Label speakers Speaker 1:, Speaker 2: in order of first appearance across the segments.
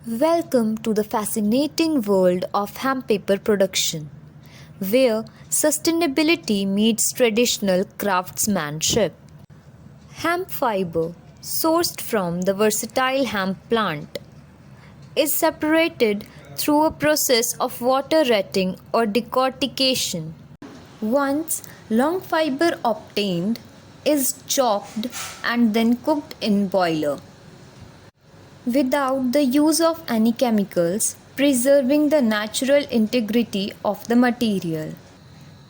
Speaker 1: Welcome to the fascinating world of hemp paper production, where sustainability meets traditional craftsmanship. Hemp fiber, sourced from the versatile hemp plant, is separated through a process of water retting or decortication. Once long fiber obtained is chopped and then cooked in boiler without the use of any chemicals, preserving the natural integrity of the material.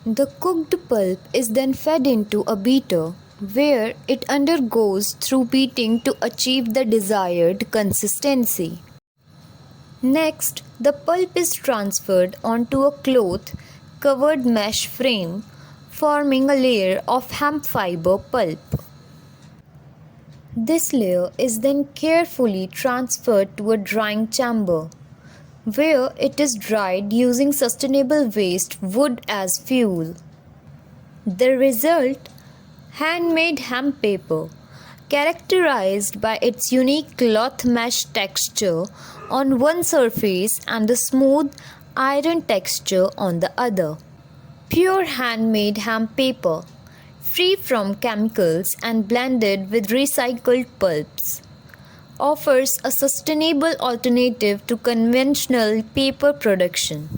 Speaker 1: The cooked pulp is then fed into a beater where it undergoes through beating to achieve the desired consistency. Next, the pulp is transferred onto a cloth covered mesh frame, forming a layer of hemp fiber pulp. This layer is then carefully transferred to a drying chamber, where it is dried using sustainable waste wood as fuel. The result, handmade hemp paper, characterized by its unique cloth mesh texture on one surface and the smooth iron texture on the other. Pure handmade hemp paper, free from chemicals and blended with recycled pulps, offers a sustainable alternative to conventional paper production.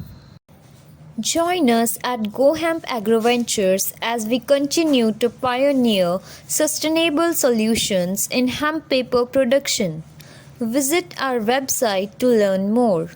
Speaker 1: Join us at Gohemp AgroVentures as we continue to pioneer sustainable solutions in hemp paper production. Visit our website to learn more.